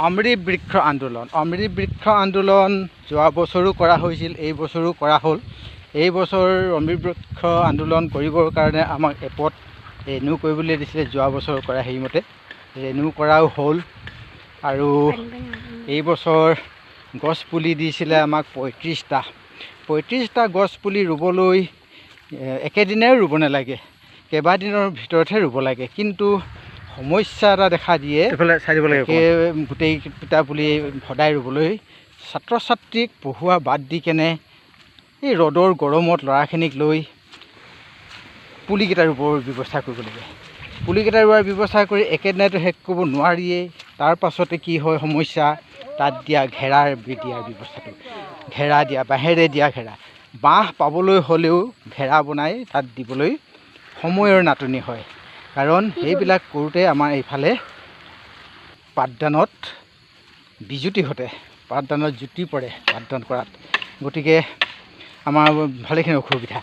অমৃত বৃক্ষ আন্দোলন যোৱা বছৰো কৰা হৈছিল, এই বছৰো কৰা হ'ল। এই বছৰ অমৃত বৃক্ষ আন্দোলন কৰিবৰ কাৰণে আমাক এপত ৰেনু কৰিবলৈ দিছিলে, যোৱা বছৰ কৰা সেইমতে ৰেনু কৰাও হ'ল। আৰু এই বছৰ গছ পুলি দিছিলে আমাক 35টা গছ পুলি ৰুবলৈ একেদিনাই ৰুব নালাগে, কেইবাদিনৰ ভিতৰতহে ৰুব লাগে। কিন্তু সমস্যা এটা দেখা দিয়ে, গোটেইকেইটা পুলি সদায় ৰুবলৈ ছাত্ৰ ছাত্ৰীক পঢ়োৱা বাদ দি কেনে এই ৰ'দৰ গৰমত ল'ৰাখিনিক লৈ পুলিকেইটা ৰুবৰ ব্যৱস্থা কৰিব লাগে। পুলিকেইটা ৰোৱাৰ ব্যৱস্থা কৰি একেদিনাইতো শেষ কৰিব নোৱাৰিয়েই। তাৰ পাছতে কি হয় সমস্যা, তাত দিয়া ঘেৰাৰ দিয়াৰ ব্যৱস্থাটো, ঘেৰা দিয়া, বাঁহেৰে দিয়া ঘেৰা, বাঁহ পাবলৈ হ'লেও ঘেৰা বনাই তাত দিবলৈ সময়ৰ নাটনি হয়। কাৰণ সেইবিলাক কৰোঁতে আমাৰ এইফালে পাঠদানত বিজুতি ঘটে, পাঠদানত জুতি পৰে পাঠদান কৰাত, গতিকে আমাৰ ভালেখিনি অসুবিধা।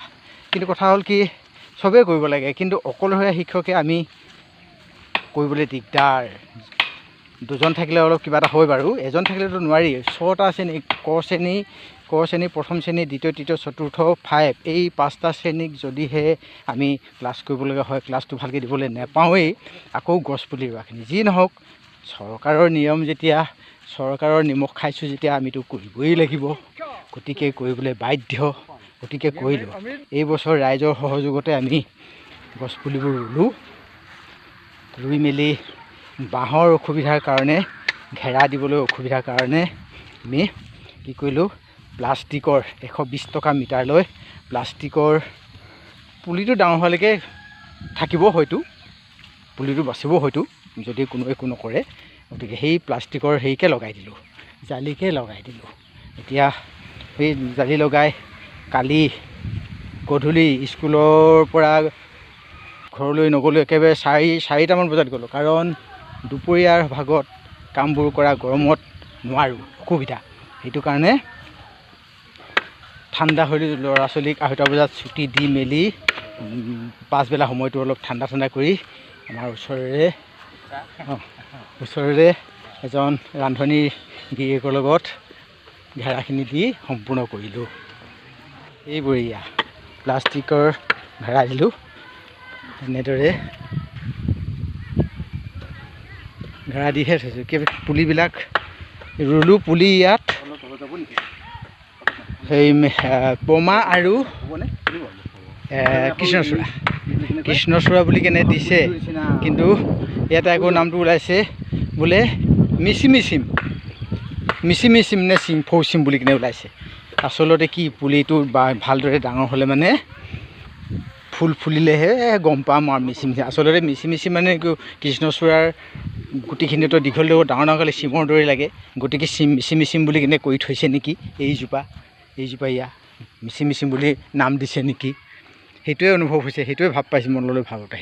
কিন্তু কথা হ'ল কি, চবেই কৰিব লাগে, কিন্তু অকলশৰীয়া শিক্ষকে আমি কৰিবলৈ দিগদাৰ। দুজন থাকিলে অলপ কিবা এটা হয় বাৰু, এজন থাকিলেতো নোৱাৰি। 6টা শ্ৰেণী, ক শ্ৰেণী, প্ৰথম শ্ৰেণী, দ্বিতীয়, তৃতীয়, চতুৰ্থ, 5, এই 5টা শ্ৰেণীক যদিহে আমি ক্লাছ কৰিবলগীয়া হয়, ক্লাছটো ভালকৈ দিবলৈ নাপাওঁৱেই। আকৌ গছ পুলি ৰোৱাখিনি যি নহওক, চৰকাৰৰ নিয়ম যেতিয়া, চৰকাৰৰ নিমখ খাইছোঁ যেতিয়া আমিতো কৰিবই লাগিব, গতিকে কৰিবলৈ বাধ্য, গতিকে কৰিলোঁ। এই বছৰ ৰাইজৰ সহযোগতে আমি গছ পুলিবোৰ ৰুলোঁ। ৰুই মেলি বাঁহৰ অসুবিধাৰ কাৰণে, ঘেৰা দিবলৈ অসুবিধাৰ কাৰণে আমি কি কৰিলোঁ, প্লাষ্টিকৰ 120 টকা মিটাৰ লৈ প্লাষ্টিকৰ পুলিটো ডাঙৰ হোৱালৈকে থাকিব, হয়তো পুলিটো বাচিব হয়তো যদি কোনো একো নকৰে। গতিকে সেই প্লাষ্টিকৰ হেৰিকে লগাই দিলোঁ, জালিকে লগাই দিলোঁ। এতিয়া সেই জালি লগাই কালি গধূলি স্কুলৰ পৰা ঘৰলৈ নগ'লোঁ, একেবাৰে 4টামান বজাত গ'লোঁ। কাৰণ দুপৰীয়াৰ ভাগত কামবোৰ কৰা, গৰমত নোৱাৰোঁ, অসুবিধা। সেইটো কাৰণে ঠাণ্ডা হৈ ল'ৰা ছোৱালীক 2টা বজাত ছুটি দি মেলি পাছবেলা সময়টো অলপ ঠাণ্ডা কৰি আমাৰ ওচৰৰে এজন ৰান্ধনী গিৰিয়েকৰ লগত ঘেৰাখিনি দি সম্পূৰ্ণ কৰিলোঁ। এইবৰীয়া প্লাষ্টিকৰ ঘেৰা দিলোঁ, এনেদৰে ঘেৰা দিহে থৈছোঁ। পুলিবিলাক ৰুলোঁ, পুলি ইয়াত সেই পমা আৰু কৃষ্ণচূড়া বুলি কেনে দিছে, কিন্তু ইয়াতে আকৌ নামটো ওলাইছে বোলে মিচিমিচিম নে ফৌচিম বুলি কেনে ওলাইছে। আচলতে কি, পুলিটো ভালদৰে ডাঙৰ হ'লে মানে ফুল ফুলিলেহে গম পাম আৰু মিচিমিচি। আচলতে মিচিমিচি মানে কৃষ্ণচূড়াৰ গুটিখিনিতো দীঘল ডাঙৰ হ'লে চিমৰ দৰে লাগে, গতিকে মিচিমিচিম বুলি কেনে কৰি থৈছে নেকি, এইজোপা ইয়াত মিচিমিচিম বুলি নাম দিছে নেকি, সেইটোৱে অনুভৱ হৈছে, সেইটোৱে ভাব পাইছোঁ, মনলৈ ভাবত আহিছে।